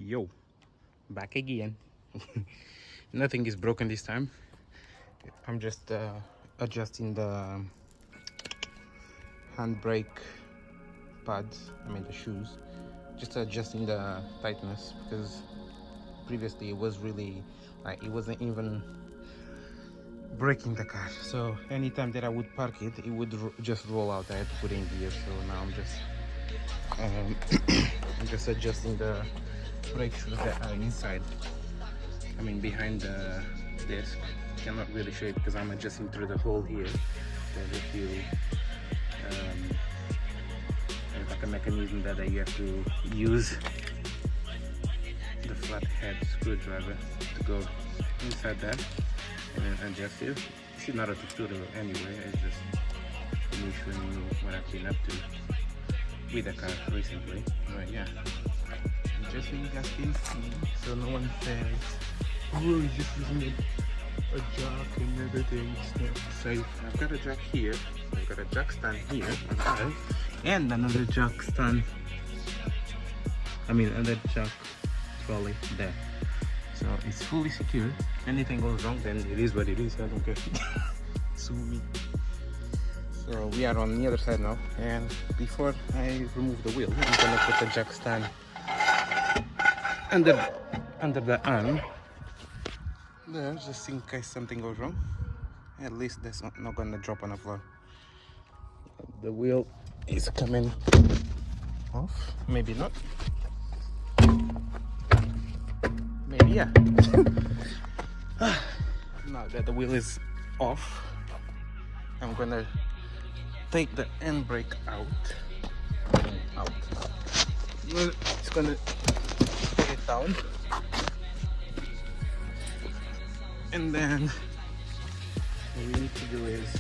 Yo, back again. Nothing is broken this time. I'm just adjusting the handbrake pads, the shoes, just adjusting the tightness, because previously it was really like it wasn't even braking the car, so anytime that I would park it, it would just roll out. I had to put it in gear, so now I'm just I'm just adjusting the brake shoes that are inside, behind the desk. Cannot really show it because I'm adjusting through the hole here. There's a few there's like a mechanism that you have to use the flathead screwdriver to go inside that and then adjust it. This is not a tutorial anyway, it's just me showing you what I've been up to with the car recently. But yeah, just so you guys can see, so no one says, oh, he's just using a jack and everything. It's not safe. I've got a jack here, I've got a jack stand here, and another jack stand, another jack trolley there. So it's fully secure. If anything goes wrong, then it is what it is. I don't care. Sue me. So we are on the other side now, and before I remove the wheel, I'm gonna put the jack stand under the arm there, just in case something goes wrong. At least that's not gonna drop on the floor. The wheel is coming off, maybe not, maybe yeah. Now that the wheel is off, I'm gonna take the handbrake out. It's gonna put it down, and then what we need to do is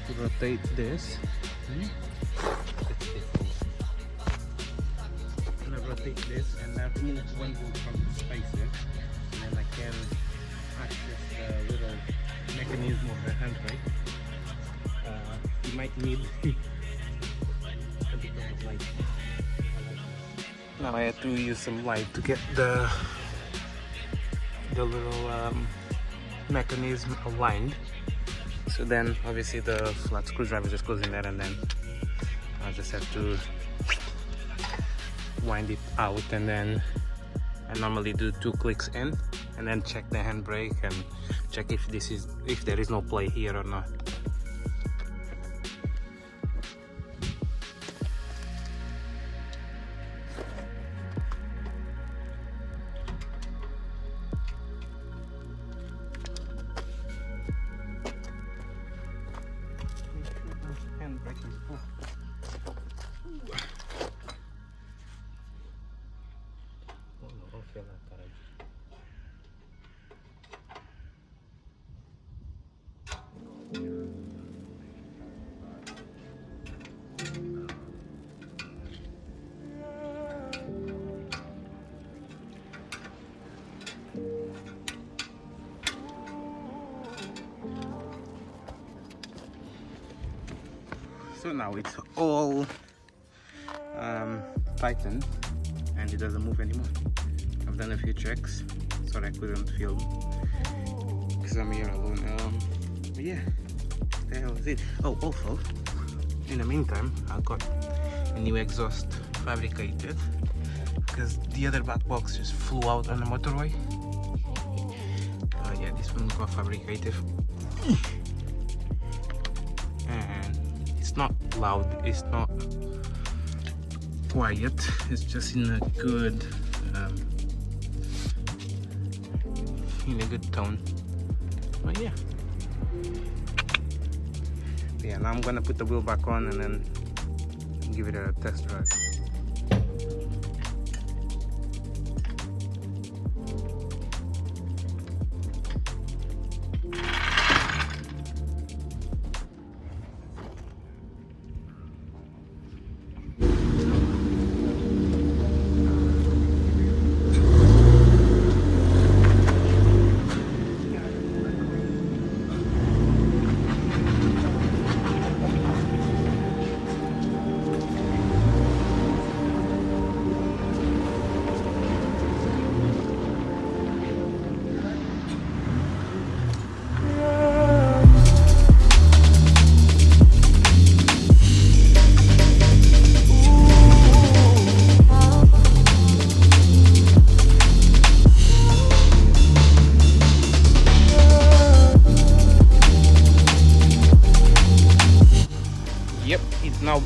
to rotate this. I'm gonna rotate this and remove one bolt from the spacer, and then I can access the little mechanism of the handbrake. You might need a bit of light. Now I had to use some light to get the little mechanism aligned. So then obviously the flat screwdriver just goes in there, and then I just have to wind it out, and then I normally do 2 clicks in and then check the handbrake and check if there is no play here or not. So now it's all tightened and it doesn't move anymore. I've done a few checks, sorry I couldn't film because I'm here alone. But yeah, that was it. Oh, also in the meantime I got a new exhaust fabricated because the other back box just flew out on the motorway. Yeah, this one got fabricated. It's not loud, it's not quiet, it's just in a good tone. But yeah, now I'm gonna put the wheel back on and then give it a test drive.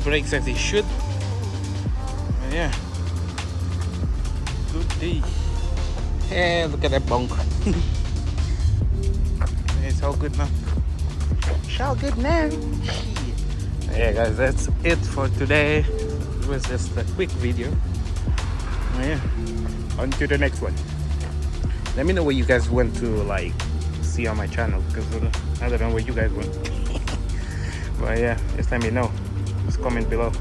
brakes as it should. And yeah, good day. Hey, look at that bunk. It's all good now. It's all good now. Yeah guys, that's it for today. It was just a quick video. Yeah, on to the next one. Let me know what you guys want to like see on my channel, because I don't know what you guys want. But yeah, just let me know. Just comment below.